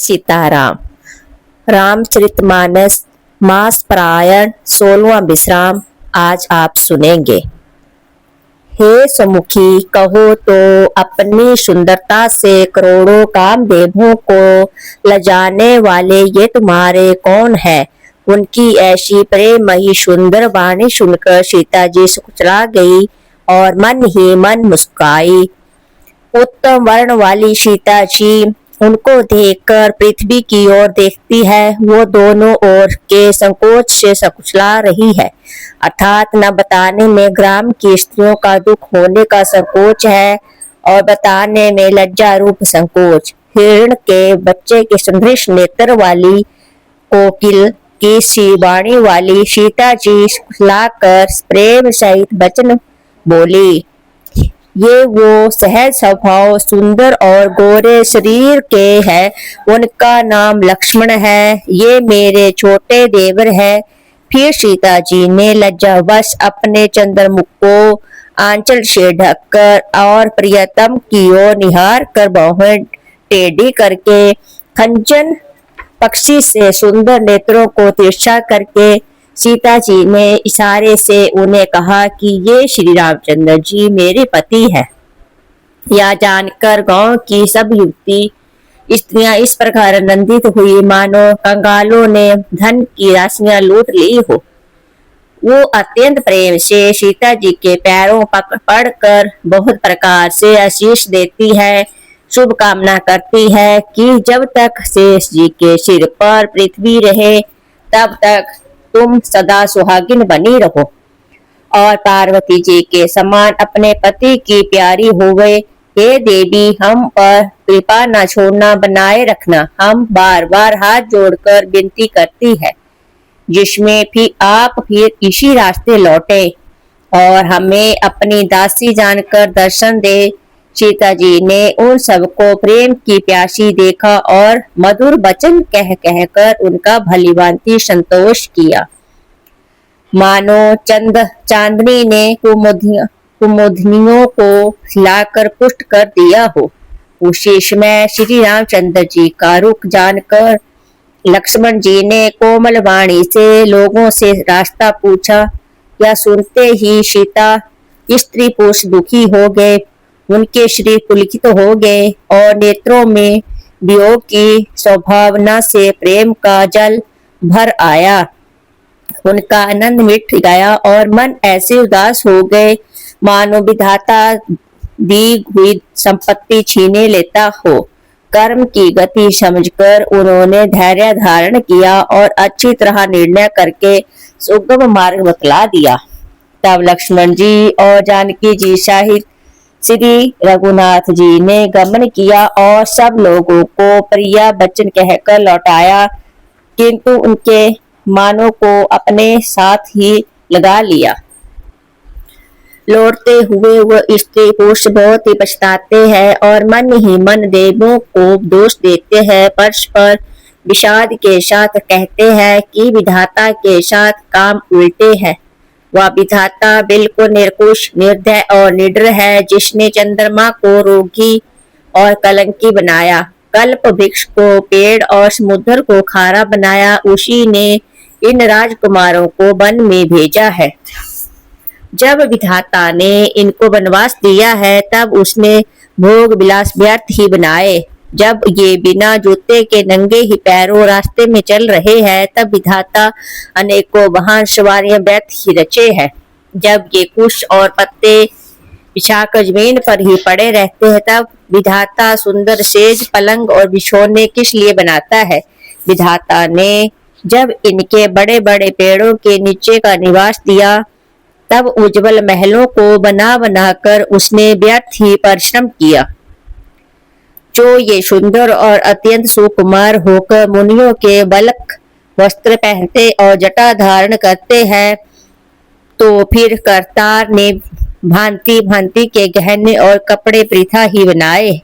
सीताराम। रामचरितमानस मास पारायण 16वां विश्राम आज आप सुनेंगे। हे सुमुखी, कहो तो अपनी सुंदरता से करोड़ों कामदेवों को लजाने वाले ये तुम्हारे कौन है। उनकी ऐसी प्रेमयी सुंदर वाणी सुनकर सीता जी सुकुचला गई और मन ही मन मुस्कुराई। उत्तम वर्ण वाली सीता जी उनको देखकर पृथ्वी की ओर देखती है। वो दोनों ओर के संकोच से सकुचला रही है, अर्थात न बताने में ग्राम की स्त्रियों का दुख होने का संकोच है और बताने में लज्जा रूप संकोच। हिरण के बच्चे के सदृश नेत्र वाली कोकिल की सी वाणी वाली सीता जी सुकुचलाकर प्रेम सहित वचन बोली। ये वो सहज स्वभाव सुंदर और गोरे शरीर के हैं। उनका नाम लक्ष्मण है। ये मेरे छोटे देवर है। फिर सीता जी ने लज्जावश अपने चंद्रमुख को आंचल से ढककर और प्रियतम की ओर निहार कर बाहें टेढ़ी करके खंजन पक्षी से सुंदर नेत्रों को तिरछा करके सीता जी ने इशारे से उन्हें कहा कि ये श्री रामचंद्र जी मेरे पति है। यह जानकर गांव की सब युवती स्त्रियां इस प्रकार आनंदित हुई मानो कंगालों ने धन की राशियां लूट ली हो। वो अत्यंत प्रेम से सीता जी के पैरों पड़कर बहुत प्रकार से आशीष देती है, शुभ कामना करती है कि जब तक शेष जी के सिर पर पृथ्वी रहे तब तक तुम सदा सुहागिन बनी रहो और पार्वती जी के समान अपने पति की प्यारी हो गए। हे देवी, हम पर कृपा न छोड़ना, बनाए रखना। हम बार बार हाथ जोड़कर विनती करती है, जिसमें भी आप फिर इसी रास्ते लौटे और हमें अपनी दासी जानकर दर्शन दे। सीता जी ने उन सबको प्रेम की प्यासी देखा और मधुर वचन कह कहकर उनका भलीभांति संतोष किया। मानो चांदनी ने कुमुदनियों को खिलाकर पुष्ट कर दिया हो। उसी समय श्री रामचंद्र जी का रुख जानकर लक्ष्मण जी ने कोमल वाणी से लोगों से रास्ता पूछा। यह सुनते ही सीता स्त्री पुरुष दुखी हो गए। उनके शरीर पुलकित हो गए और नेत्रों में वियोग की स्वभावना से प्रेम का जल भर आया। उनका आनंद मिट गया और मन ऐसे उदास हो गए मानो विधाता दी हुई संपत्ति छीने लेता हो। कर्म की गति समझकर उन्होंने धैर्य धारण किया और अच्छी तरह निर्णय करके सुगम मार्ग बतला दिया। तब लक्ष्मण जी और जानकी जी सहित श्री रघुनाथ जी ने गमन किया और सब लोगों को प्रिय वचन कहकर लौटाया, किंतु उनके मानों को अपने साथ ही लगा लिया। लौटते हुए वह स्त्री पुरुष बहुत ही पछताते हैं और मन ही मन देवों को दोष देते हैं। परस्पर विषाद के साथ कहते हैं कि विधाता के साथ काम उल्टे हैं। वह विधाता बिल्कुल निर्कुश, निर्दय और निडर है, जिसने चंद्रमा को रोगी और कलंकी बनाया, कल्प वृक्ष को पेड़ और समुद्र को खारा बनाया। उसी ने इन राजकुमारों को वन में भेजा है। जब विधाता ने इनको वनवास दिया है तब उसने भोग विलास व्यर्थ ही बनाए। जब ये बिना जूते के नंगे ही पैरों रास्ते में चल रहे हैं तब विधाता अनेकों वाहन सवारियां व्यर्थ ही रचे हैं। जब ये कुश और पत्ते बिछाकर जमीन पर ही पड़े रहते हैं तब विधाता सुंदर सेज पलंग और बिछौने किस लिए बनाता है। विधाता ने जब इनके बड़े बड़े पेड़ों के नीचे का निवास दिया तब उज्जवल महलों को बना बनाकर उसने व्यर्थ ही परिश्रम किया। जो ये सुंदर और अत्यंत सुकुमार होकर मुनियों के बलक वस्त्र पहनते और जटा धारण करते हैं, तो फिर करतार ने भांति भांति के गहने और कपड़े पृथा ही बनाए।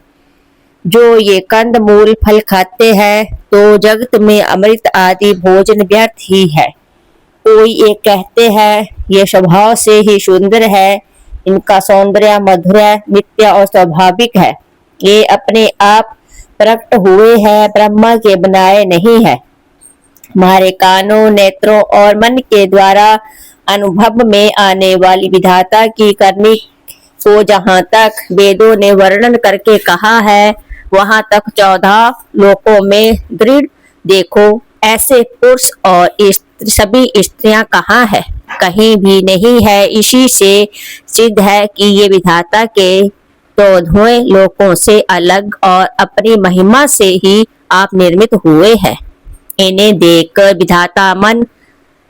जो ये कंद मूल फल खाते हैं तो जगत में अमृत आदि भोजन व्यर्थ ही है। कोई ये कहते हैं ये स्वभाव से ही सुंदर है, इनका सौंदर्य मधुर, नित्य और स्वाभाविक है। ये अपने आप प्रकट हुए हैं, ब्रह्मा के बनाए नहीं है। हमारे कानों, नेत्रों और मन के द्वारा अनुभव में आने वाली विधाता की करनी को जहाँ तक वेदों ने वर्णन करके कहा है, वहां तक 14 लोकों में दृढ़ देखो ऐसे पुरुष और सभी स्त्रियां कहाँ है? कहीं भी नहीं है। इसी से सिद्ध है कि ये विधाता के तो धुएं लोकों से अलग और अपनी महिमा से ही आप निर्मित हुए हैं। इन्हें देखकर विधाता मन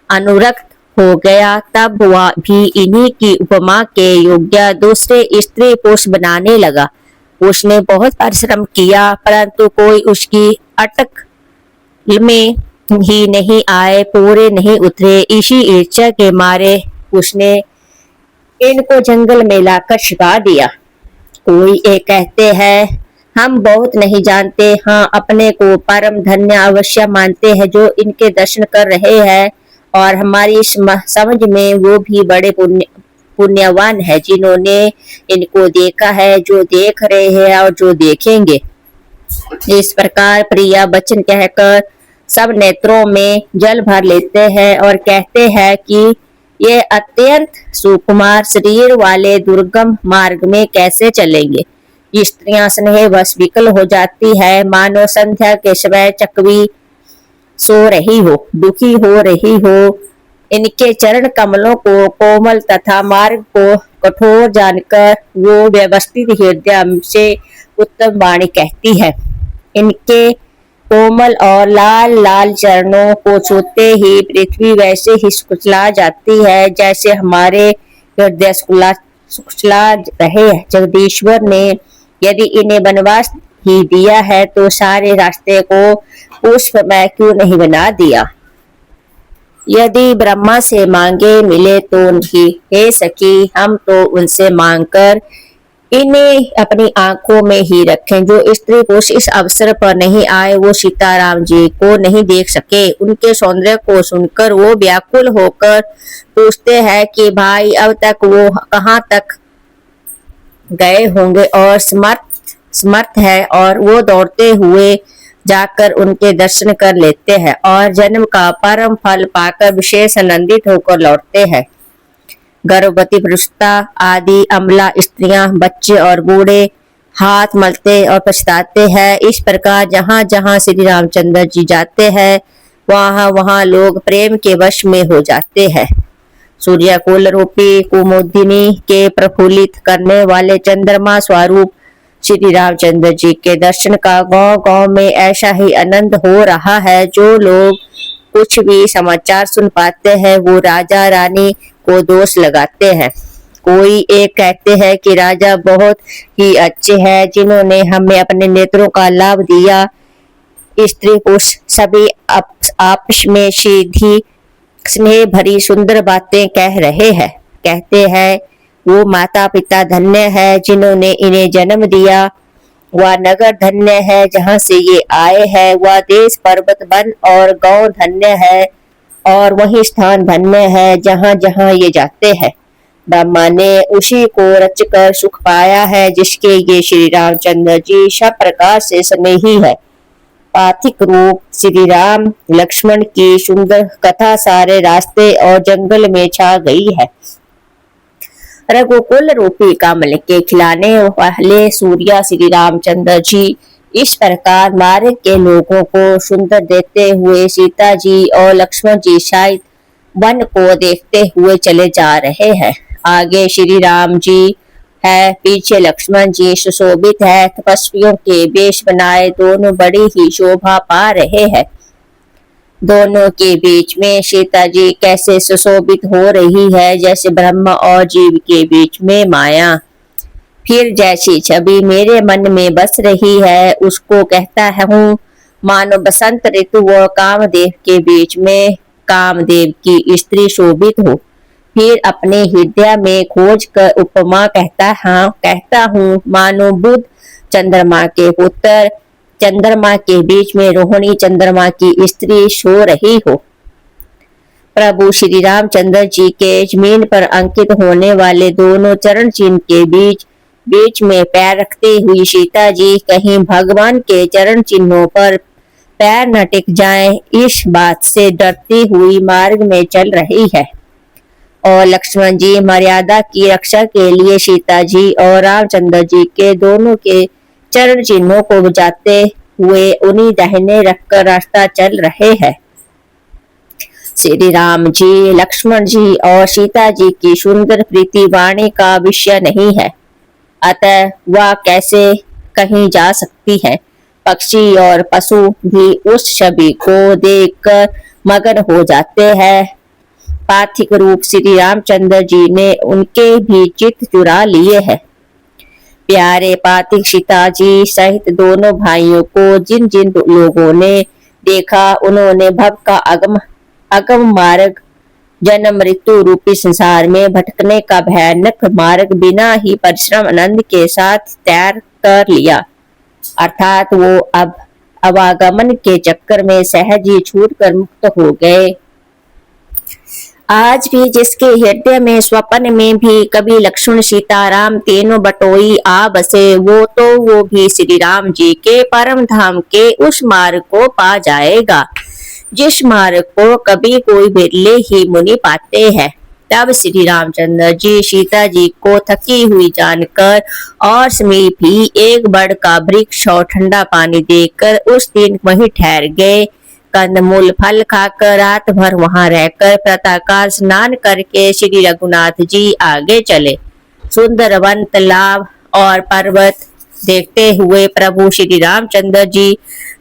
अनुरक्त हो गया। तब वह भी इन्हीं की उपमा के योग्य दूसरे स्त्री पुरुष बनाने लगा। उसने बहुत परिश्रम किया, परंतु कोई उसकी अटक में ही नहीं आए, पूरे नहीं उतरे। इसी ईर्ष्या के मारे उसने इनको जंगल में लाकर छिपा दिया। कोई एक कहते हैं हम बहुत नहीं जानते, हाँ अपने को परम धन्य अवश्य मानते हैं जो इनके दर्शन कर रहे हैं, और हमारी समझ में वो भी बड़े पुण्यवान है जिन्होंने इनको देखा है, जो देख रहे हैं और जो देखेंगे। इस प्रकार प्रिया वचन कहकर सब नेत्रों में जल भर लेते हैं और कहते हैं कि ये अत्यंत सुकुमार शरीर वाले दुर्गम मार्ग में कैसे चलेंगे। स्त्रियां स्नेहवश विकल हो जाती है, मानो संध्या के समय चकवी सो रही हो, दुखी हो रही हो। इनके चरण कमलों को कोमल तथा मार्ग को कठोर जानकर वो व्यवस्थित हृदय से उत्तम वाणी कहती है। इनके कोमल और लाल लाल चरणों को छूते ही पृथ्वी वैसे ही कुचला जाती है जैसे हमारे हृदय कुचला रहे। जगदीश्वर ने यदि इन्हें वनवास ही दिया है तो सारे रास्ते को पुष्पमय क्यों नहीं बना दिया। यदि ब्रह्मा से मांगे मिले तो ही, हे सखी हम तो उनसे मांगकर इन्हें अपनी आंखों में ही रखें। जो स्त्री पुरुष इस अवसर पर नहीं आए वो सीताराम जी को नहीं देख सके। उनके सौंदर्य को सुनकर वो व्याकुल होकर पूछते हैं कि भाई अब तक वो कहाँ तक गए होंगे और समर्थ है, और वो दौड़ते हुए जाकर उनके दर्शन कर लेते हैं और जन्म का परम फल पाकर विशेष आनंदित होकर लौटते हैं। गर्भवती प्रसूता आदि अमला स्त्रियां, बच्चे और बूढ़े हाथ मलते और पछताते हैं। इस प्रकार जहाँ जहाँ श्री रामचंद्र जी जाते हैं वहाँ वहाँ लोग प्रेम के वश में हो जाते हैं। सूर्यकुल रूपी कुमुदिनी के प्रफुल्लित करने वाले चंद्रमा स्वरूप श्री रामचंद्र जी के दर्शन का गांव गांव में ऐसा ही आनंद हो रहा है। जो लोग कुछ भी समाचार सुन पाते हैं वो राजा रानी को दोष लगाते हैं। कोई एक कहते हैं कि राजा बहुत ही अच्छे हैं जिन्होंने हमें अपने नेत्रों का लाभ दिया। स्त्री पुरुष सभी आपस में सीधी स्नेह भरी सुंदर बातें कह रहे हैं। कहते हैं वो माता पिता धन्य है जिन्होंने इन्हें जन्म दिया, वह नगर धन्य है जहाँ से ये आए हैं, वह देश पर्वत वन और गांव धन्य है, और वही स्थान धन्य है जहाँ जहाँ ये जाते हैं। ब्रह्मा ने उसी को रचकर सुख पाया है जिसके ये श्री रामचंद्र जी सब प्रकार से स्नेही है। पाथिक रूप श्री राम लक्ष्मण की सुंदर कथा सारे रास्ते और जंगल में छा गई है। रघुकुल रूपी कमल के खिलाने वाले सूर्य श्री रामचंद्र जी इस प्रकार मार्ग के लोगों को सुंदर देते हुए सीता जी और लक्ष्मण जी शायद वन को देखते हुए चले जा रहे हैं। आगे श्री राम जी है, पीछे लक्ष्मण जी सुशोभित है, तपस्वियों के वेश बनाए दोनों बड़ी ही शोभा पा रहे हैं। दोनों के बीच में सीता जी कैसे सुशोभित हो रही है जैसे ब्रह्मा और जीव के बीच में माया। फिर जैसी छवि मेरे मन में बस रही है उसको कहता हूँ मानो बसंत ऋतु व कामदेव के बीच में कामदेव की स्त्री शोभित हो। फिर अपने हृदय में खोज कर उपमा कहता हूँ मानो बुध चंद्रमा के पुत्र चंद्रमा के बीच में रोहिणी चंद्रमा की स्त्री सो रही हो। प्रभु श्री रामचंद्र जी के जमीन पर अंकित होने वाले दोनों चरण चिन्ह के बीच बीच में पैर रखती हुई सीता जी कहीं भगवान के चरण चिन्हों पर पैर न टिक जाएं, इस बात से डरती हुई मार्ग में चल रही है। और लक्ष्मण जी मर्यादा की रक्षा के लिए सीता जी और रामचंद्र जी के दोनों के चरण चिन्हों को बजाते हुए उन्हीं दाहिने रखकर रास्ता चल रहे हैं। श्री राम जी, लक्ष्मण जी और सीता जी की सुंदर प्रीति वाणी का विषय नहीं है, अतः वह कैसे कहीं जा सकती है। पक्षी और पशु भी उस छवि को देखकर मगन हो जाते हैं। पार्थिव रूप श्री रामचंद्र जी ने उनके भी चित्त चुरा लिए हैं। प्यारे पार्थिव सीता जी सहित दोनों भाइयों को जिन जिन लोगों ने देखा, उन्होंने भव का अगम मार्ग जन्म मृत्यु रूपी संसार में भटकने का भयानक मार्ग बिना ही परिश्रम आनंद के साथ तैयार कर लिया, अर्थात वो अब अवागमन के चक्कर में सहज ही छूटकर मुक्त हो गए। आज भी जिसके हृदय में स्वप्न में भी कभी लक्ष्मण सीता राम तीनों बटोई आ बसे, वो भी श्री राम जी के परम धाम के उस मार्ग को पा जाएगा जिस मार्ग को कभी कोई बिरले ही मुनि पाते हैं। तब श्री रामचंद्र जी सीता जी को थकी हुई जानकर और समीप ही एक बड़ का वृक्ष और ठंडा पानी देकर उस दिन वहीं ठहर गए। कंदमूल फल खाकर रात भर वहां रहकर प्रातःकाल स्नान करके श्री रघुनाथ जी आगे चले। सुंदर वन, तालाब और पर्वत देखते हुए प्रभु श्री रामचंद्र जी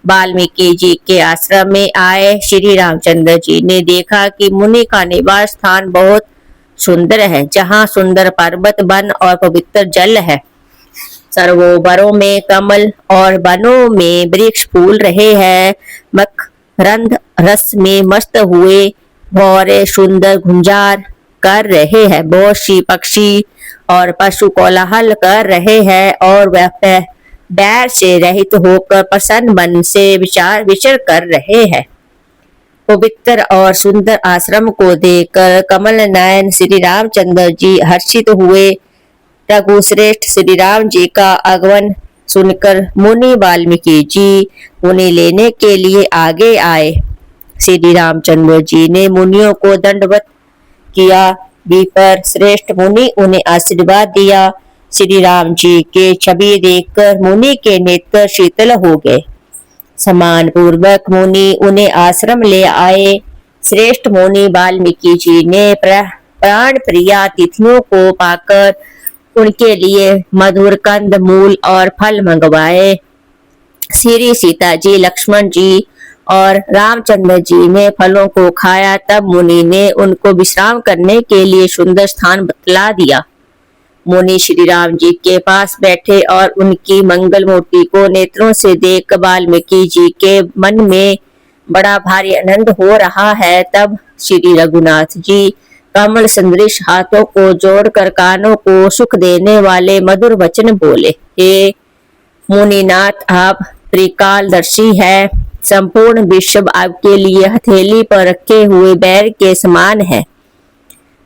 वाल्मीकि जी के आश्रम में आए। श्री रामचंद्र जी ने देखा कि मुनि का निवास स्थान बहुत सुंदर है, जहाँ सुंदर पर्वत, वन और पवित्र जल है। सरोवरों में कमल और वनों में वृक्ष फूल रहे हैं। मकरंद रस में मस्त हुए भौरे सुंदर गुंजार कर रहे हैं। बहुत सी पक्षी और पशु कोलाहल कर रहे हैं और वह बैर से रहित होकर प्रसन्न मन से विचर कर रहे हैं। पवित्र और सुंदर आश्रम को देखकर कमल नयन श्री रामचंद्र जी हर्षित हुए। रघुश्रेष्ठ श्री राम जी का आगमन सुनकर मुनि वाल्मीकि जी उन्हें लेने के लिए आगे आए। श्री रामचंद्र जी ने मुनियों को दंडवत किया। विपर श्रेष्ठ मुनि उन्हें आशीर्वाद दिया। श्री राम जी के छवि देखकर मुनि के नेत्र शीतल हो गए। सम्मान पूर्वक मुनि उन्हें आश्रम ले आए। श्रेष्ठ मुनि वाल्मीकि जी ने प्राण प्रिया अतिथियों को पाकर उनके लिए मधुर कंद मूल और फल मंगवाए। श्री सीता जी, लक्ष्मण जी और रामचंद्र जी ने फलों को खाया। तब मुनि ने उनको विश्राम करने के लिए सुंदर स्थान बतला दिया। मुनि श्री राम जी के पास बैठे और उनकी मंगल मूर्ति को नेत्रों से देख वाल्मीकि जी के मन में बड़ा भारी आनंद हो रहा है। तब श्री रघुनाथ जी कमल सदृश हाथों को जोड़कर कानों को सुख देने वाले मधुर वचन बोले। हे मुनिनाथ, आप त्रिकालदर्शी है। संपूर्ण विश्व आपके लिए हथेली पर रखे हुए बैर के समान है।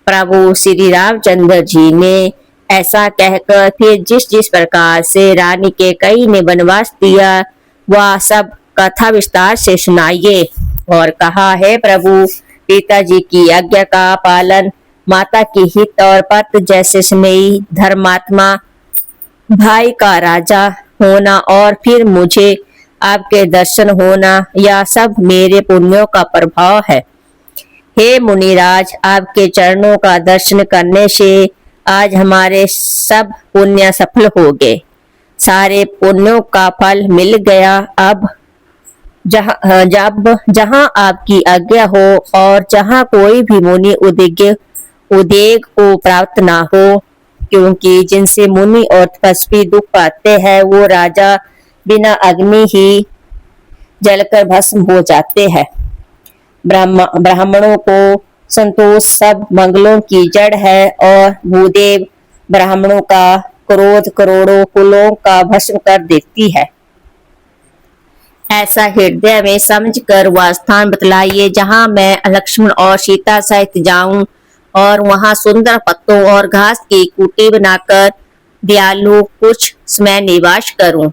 प्रभु श्री रामचंद्र जी ने ऐसा कहकर फिर जिस जिस प्रकार से रानी के कई ने वनवास दिया वह सब कथा विस्तार से सुनाइए। और कहा, है प्रभु, पिताजी की आज्ञा का पालन, माता की हित और पत जैसे स्नेही धर्मात्मा, भाई का राजा होना और फिर मुझे आपके दर्शन होना, यह सब मेरे पुण्यों का प्रभाव है। हे मुनिराज, आपके चरणों का दर्शन करने से आज हमारे सब पुण्य सफल हो गए। सारे पुण्यों का फल मिल गया। अब जहाँ आपकी आज्ञा हो और जहाँ कोई भी मुनि उदेग को प्राप्त ना हो, क्योंकि जिनसे मुनि और तपस्वी दुख पाते हैं वो राजा बिना अग्नि ही जलकर भस्म हो जाते हैं। ब्राह्मणों को संतोष सब मंगलों की जड़ है और भूदेव ब्राह्मणों का क्रोध करोड़ों कुलों का भस्म कर देती है। ऐसा हृदय में समझकर वह स्थान बतलाइए जहाँ मैं लक्ष्मण और सीता सहित जाऊं और वहां सुंदर पत्तों और घास की कुटी बनाकर दयालु कुछ समय निवास करूं।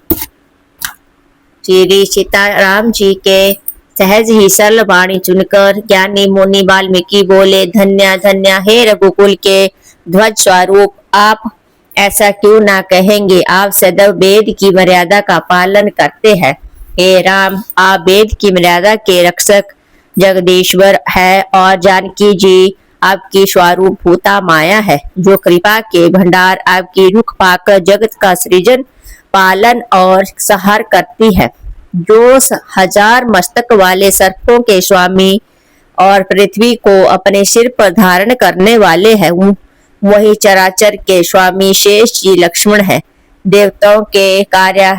श्री सीताराम जी के सहज ही सरल वाणी सुनकर ज्ञानी मुनि वाल्मीकि बोले, धन्य धन्य हे रघुकुल के ध्वज स्वरूप, आप ऐसा क्यों ना कहेंगे। आप सदैव वेद की मर्यादा का पालन करते हैं। हे राम, आप वेद की मर्यादा के रक्षक जगदीश्वर है और जानकी जी आपकी स्वरूप भूता माया है, जो कृपा के भंडार आपकी रुख पाकर जगत का सृजन पालन और संहार करती है। जो 1000 मस्तक वाले सर्पों के स्वामी और पृथ्वी को अपने सिर पर धारण करने वाले हैं, वही चराचर के स्वामी शेष जी लक्ष्मण है। देवताओं के कार्य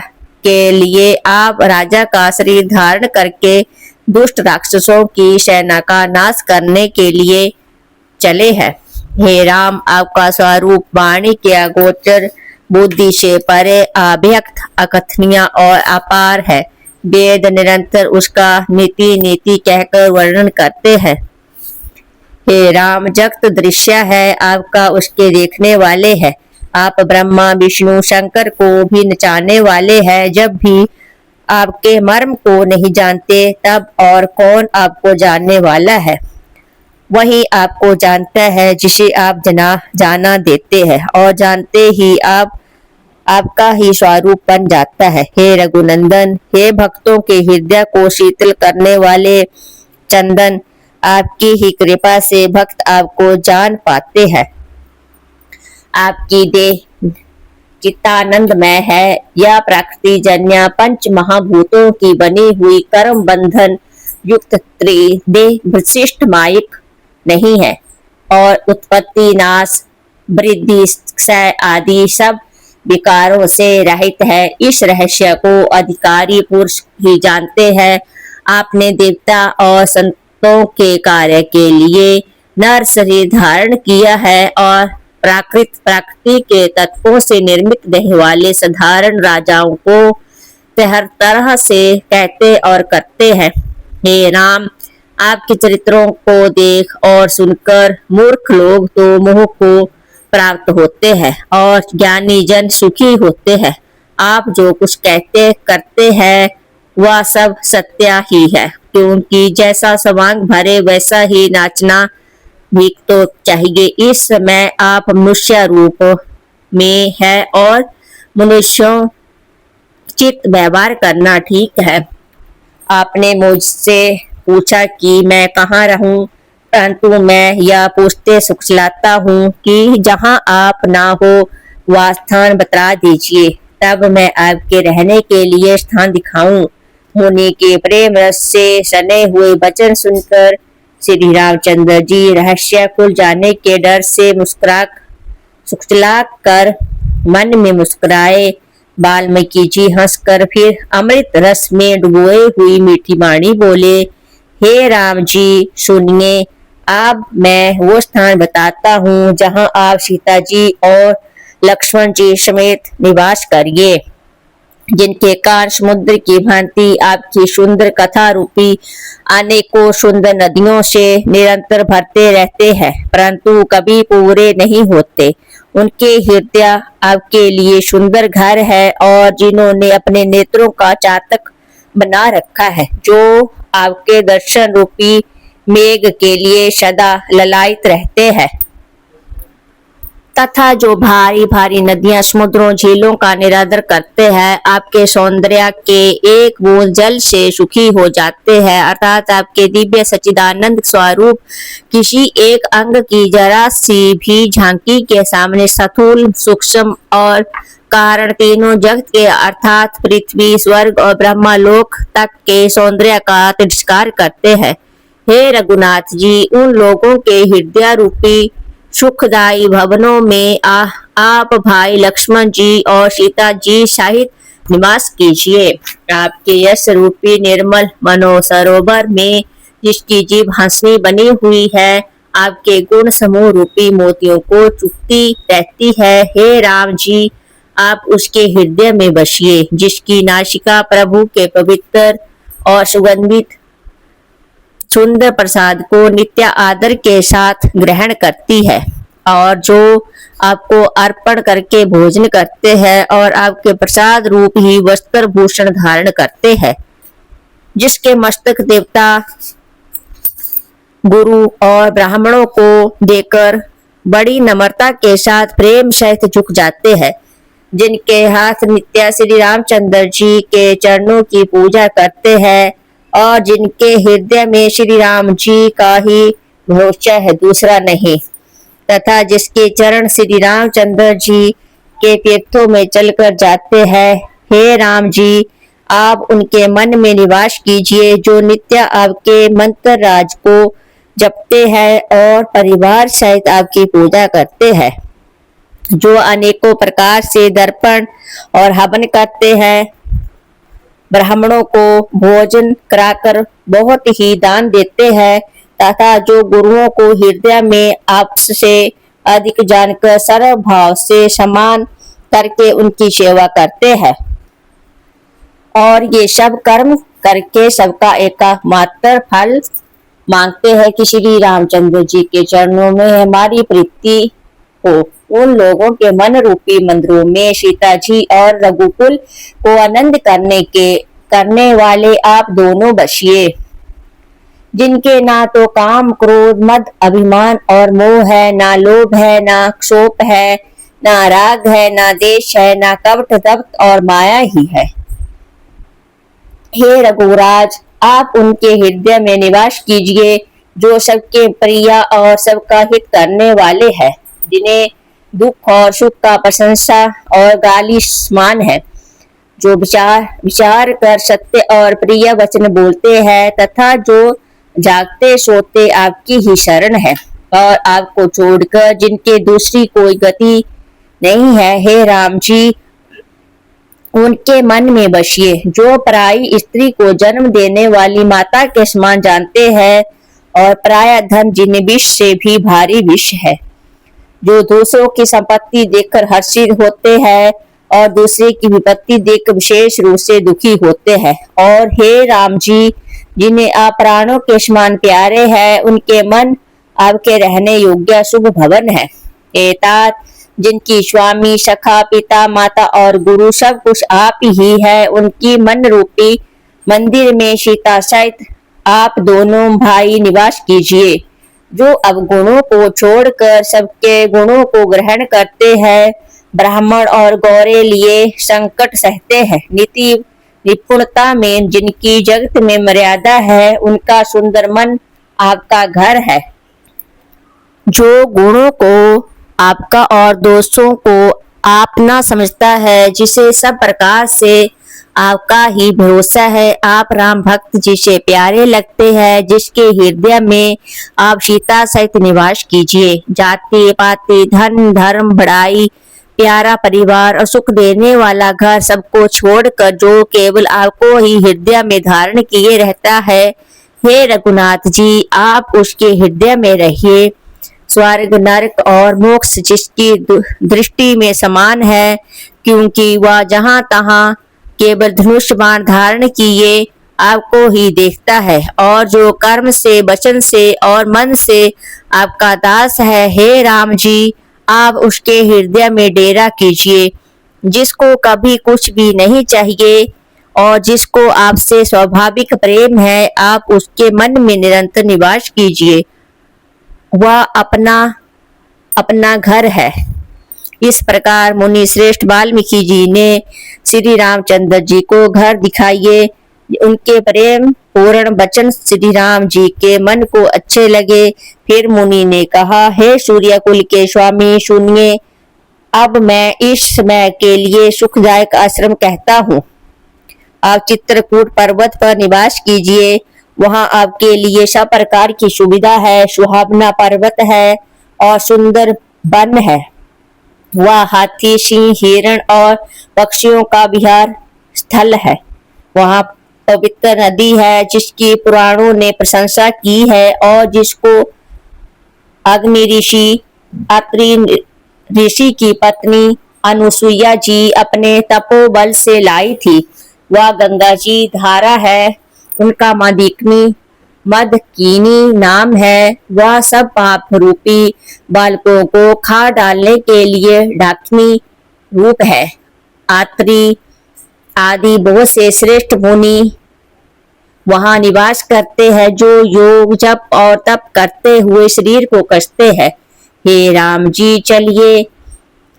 के लिए आप राजा का शरीर धारण करके दुष्ट राक्षसों की सेना का नाश करने के लिए चले हैं। हे राम, आपका स्वरूप वाणी के अगोचर, बुद्धि से परे, अव्यक्त, अकथनीय और अपार है। वेद निरंतर उसका नीति नीति कहकर वर्णन करते हैं। हे राम, जगत दृश्य है, आपका उसके देखने वाले हैं। आप ब्रह्मा विष्णु शंकर को भी नचाने वाले हैं। जब भी आपके मर्म को नहीं जानते, तब और कौन आपको जानने वाला है। वही आपको जानता है जिसे आप जाना देते हैं, और जानते ही आपका ही स्वरूप बन जाता है। हे रघुनंदन, हे भक्तों के हृदय को शीतल करने वाले चंदन, आपकी ही कृपा से भक्त आपको जान पाते हैं। आपकी देह चित्तानंदमय है। यह प्रकृति जन्य पंच महाभूतों की बनी हुई कर्म बंधन युक्त त्रिदेह विशिष्ट माइक नहीं है, और उत्पत्ति नाश वृद्धि क्षय आदि सब विकारों से रहित है। इस रहस्य को अधिकारी पुरुष ही जानते हैं। आपने देवता और संतों के कार्य के लिए नर शरीर धारण किया है, और प्रकृति के तत्वों से निर्मित देह वाले साधारण राजाओं को हर तरह से कहते और करते हैं। हे राम, आपके चरित्रों को देख और सुनकर मूर्ख लोग तो मोह को प्राप्त होते हैं, और ज्ञानी जन सुखी होते हैं। आप जो कुछ कहते करते हैं वह सब सत्य ही है, क्योंकि जैसा सवांग भरे वैसा ही नाचना भी तो चाहिए। इस समय आप मनुष्य रूप में है, और मनुष्यों चित व्यवहार करना ठीक है। आपने मुझसे पूछा कि मैं कहाँ रहूं, परंतु मैं यह पूछते सुखलाता हूँ कि जहाँ आप ना हो वह स्थान बता दीजिए, तब मैं आपके रहने के लिए स्थान दिखाऊं। मुनि के प्रेम रस से सने हुए वचन सुनकर श्री रामचंद्र जी रहस्य खुल जाने के डर से सुखला कर मन में मुस्कुराए। वाल्मीकि जी हंसकर फिर अमृत रस में डुबोए हुई मीठी वाणी बोले, हे राम जी सुनिए, अब मैं वो स्थान बताता हूँ जहाँ आप सीता जी और लक्ष्मण जी समेत निवास करिए, जिनके कान समुद्र की भांति आपकी सुंदर कथा रूपी अनेकों सुंदर नदियों से निरंतर भरते रहते हैं, परंतु कभी पूरे नहीं होते। उनके हृदय आपके लिए सुंदर घर है, और जिन्होंने अपने नेत्रों का चातक बना रखा है, जो आपके दर्शन रूपी मेघ के लिए सदा ललायित रहते हैं, तथा जो भारी भारी नदियां समुद्रों झीलों का निरादर करते हैं, आपके सौंदर्य के एक बूंद जल से सुखी हो जाते हैं। अर्थात आपके दिव्य सच्चिदानंद स्वरूप किसी एक अंग की जरा सी भी झांकी के सामने स्थूल सूक्ष्म और कारण तीनों जगत के अर्थात पृथ्वी स्वर्ग और ब्रह्मलोक तक के सौंदर्य का तिरस्कार करते हैं। हे रघुनाथ जी, उन लोगों के हृदय रूपी सुखदायी भवनों में आप भाई लक्ष्मण जी और सीता जी सहित निवास कीजिए। आपके यश रूपी निर्मल मनो सरोवर में जिसकी जीभ हंसनी बनी हुई है, आपके गुण समूह रूपी मोतियों को चुपती रहती है। हे राम जी, आप उसके हृदय में बसिए, जिसकी नासिका प्रभु के पवित्र और सुगंधित सुंदर प्रसाद को नित्य आदर के साथ ग्रहण करती है, और जो आपको अर्पण करके भोजन करते हैं और आपके प्रसाद रूप ही वस्त्र भूषण धारण करते हैं। जिसके मस्तक देवता गुरु और ब्राह्मणों को देकर बड़ी नम्रता के साथ प्रेम सहित झुक जाते हैं। जिनके हाथ नित्य श्री रामचंद्र जी के चरणों की पूजा करते हैं और जिनके हृदय में श्री राम जी का ही भरोसा है, दूसरा नहीं, तथा जिसके चरण श्री रामचंद्र जी के तीर्थों में चलकर जाते हैं। हे राम जी, आप उनके मन में निवास कीजिए जो नित्य आपके मंत्र राज को जपते हैं और परिवार सहित आपकी पूजा करते हैं, जो अनेकों प्रकार से दर्पण और हवन करते हैं, ब्राह्मणों को भोजन कराकर बहुत ही दान देते हैं, तथा जो गुरुओं को हृदय में आपसे अधिक जानकर सर्व भाव से सम्मान करके उनकी सेवा करते हैं, और ये सब कर्म करके सबका एकमात्र फल मांगते हैं कि श्री रामचंद्र जी के चरणों में हमारी प्रीति हो। उन लोगों के मन रूपी मंदिरों में सीता जी और रघुकुल को आनंद करने वाले आप दोनों बसिए, जिनके ना तो काम क्रोध मद अभिमान और मोह है, ना लोभ है, ना क्षोभ है, ना राग है, ना देश है, ना कपट दप्त और माया ही है। हे रघुराज, आप उनके हृदय में निवास कीजिए जो सबके प्रिय और सबका हित करने वाले हैं, जिन्हें दुख और सुख का प्रशंसा और गाली समान है, जो विचार कर सत्य और प्रिय वचन बोलते हैं, तथा जो जागते सोते आपकी ही शरण है और आपको छोड़कर जिनके दूसरी कोई गति नहीं है। हे राम जी, उनके मन में बसिए जो पराई स्त्री को जन्म देने वाली माता के समान जानते हैं और पराया धन जिन्हें विष से भी भारी विष है, जो दूसरों की संपत्ति देखकर हर्षित होते हैं और दूसरे की विपत्ति देखकर विशेष रूप से दुखी होते हैं। और हे राम जी, जिन्हें आप प्राणों के समान प्यारे हैं, उनके मन आपके रहने योग्य शुभ भवन है। एतात, जिनकी स्वामी सखा पिता माता और गुरु सब कुछ आप ही है, उनकी मन रूपी मंदिर में सीता सहित आप दोनों भाई निवास कीजिए, जो अवगुणों को छोड़कर सबके गुणों को ग्रहण करते हैं, ब्राह्मण और गौरे लिए संकट सहते हैं, नीति निपुणता में जिनकी जगत में मर्यादा है, उनका सुंदर मन आपका घर है, जो गुणों को आपका और दोषों को अपना समझता है, जिसे सब प्रकार से आपका ही भरोसा है। आप राम भक्त जी से प्यारे लगते हैं, जिसके हृदय में आप सीता सहित निवास कीजिए। जाति पाति धन धर्म बड़ाई प्यारा परिवार और सुख देने वाला घर सबको छोड़कर जो केवल आपको ही हृदय में धारण किए रहता है, हे रघुनाथ जी, आप उसके हृदय में रहिए। स्वर्ग नरक और मोक्ष जिसकी दृष्टि में समान है, क्योंकि वह जहाँ तहाँ केवल धनुष बाण धारण किए आपको ही देखता है, और जो कर्म से वचन से और मन से आपका दास है, हे राम जी, आप उसके हृदय में डेरा कीजिए। जिसको कभी कुछ भी नहीं चाहिए और जिसको आपसे स्वाभाविक प्रेम है, आप उसके मन में निरंतर निवास कीजिए, वह अपना घर है। इस प्रकार मुनि श्रेष्ठ वाल्मीकि जी ने श्री रामचंद्र जी को घर दिखाइए। उनके प्रेम पूर्ण वचन श्री राम जी के मन को अच्छे लगे। फिर मुनि ने कहा, हे सूर्यकुल के स्वामी, सुनिए, अब मैं इस समय के लिए सुखदायक आश्रम कहता हूँ। आप चित्रकूट पर्वत पर निवास कीजिए, वहां आपके लिए सब प्रकार की सुविधा है। सुहावना पर्वत है और सुंदर वन है, वह हाथी सिंह हिरण और पक्षियों का विहार स्थल है। वहां पवित्र नदी है जिसकी पुराणों ने प्रशंसा की है और जिसको अग्नि ऋषि अत्रि ऋषि की पत्नी अनुसुईया जी अपने तपोबल से लाई थी। वह गंगा जी धारा है। उनका मादिकनी मदकिनी नाम है। वह सब पाप रूपी बालकों को खा डालने के लिए डाकिनी रूप है। आत्री आदि बहुत से श्रेष्ठ मुनि वहां निवास करते हैं, जो योग जप और तप करते हुए शरीर को कसते हैं। हे राम जी, चलिए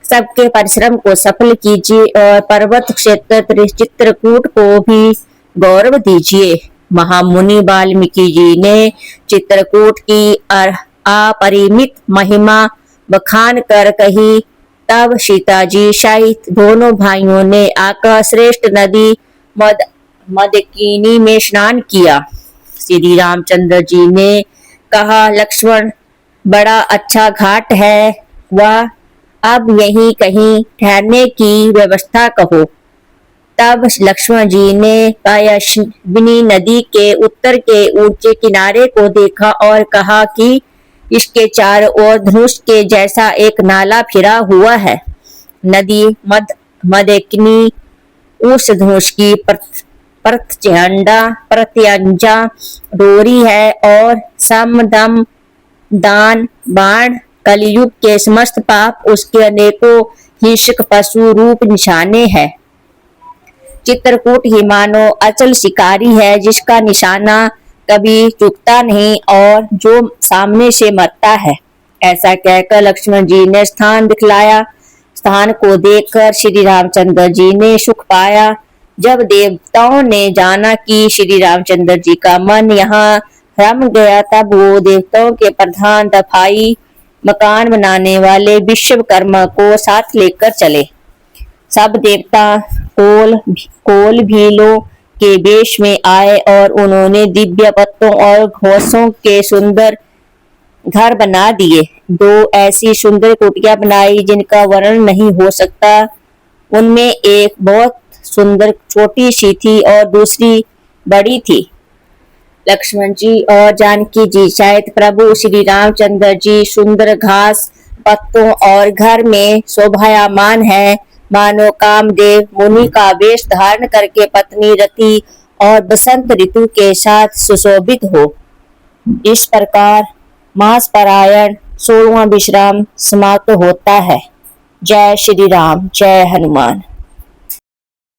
सबके परिश्रम को सफल कीजिए और पर्वत क्षेत्र चित्रकूट को भी गौरव दीजिए। महामुनि वाल्मीकि जी ने चित्रकूट की अपरिमित महिमा बखान कर कही। तब सीता जी सहित दोनों भाइयों ने आकर श्रेष्ठ नदी मदकिनी में स्नान किया। श्री रामचंद्र जी ने कहा, लक्ष्मण, बड़ा अच्छा घाट है, वह अब यहीं कहीं ठहरने की व्यवस्था कहो। तब लक्ष्मण जी ने पयस्विनी नदी के उत्तर के ऊंचे किनारे को देखा और कहा कि इसके चारों ओर धनुष के जैसा एक नाला फिरा हुआ है। नदी मदकिनी उस धनुष की प्रत्यंजा डोरी है और सम दम दान बाण कलयुग के समस्त पाप उसके अनेकों हिंसक पशु रूप निशाने हैं। चित्रकूट ही मानो अचल शिकारी है, जिसका निशाना कभी चूकता नहीं और जो सामने से मरता है। ऐसा कहकर लक्ष्मण जी ने स्थान दिखलाया। स्थान को देखकर श्री रामचंद्र जी ने सुख पाया। जब देवताओं ने जाना कि श्री रामचंद्र जी का मन यहाँ रम गया, तब वो देवताओं के प्रधान दफाई मकान बनाने वाले विश्वकर्मा को साथ लेकर चले। सब देवता कोल भीलों के वेश में आए और उन्होंने दिव्य पत्तों और घोसों के सुंदर घर बना दिए। दो ऐसी सुंदर कुटिया बनाई जिनका वर्णन नहीं हो सकता। उनमें एक बहुत सुंदर छोटी सी थी और दूसरी बड़ी थी। लक्ष्मण जी और जानकी जी सहित प्रभु श्री रामचंद्र जी सुंदर घास पत्तों और घर में शोभायमान है, मानो कामदेव मुनि का वेश धारण करके पत्नी रति और बसंत ऋतु के साथ सुशोभित हो। इस प्रकार मास पारायण 16वां विश्राम समाप्त होता है। जय श्री राम, जय हनुमान।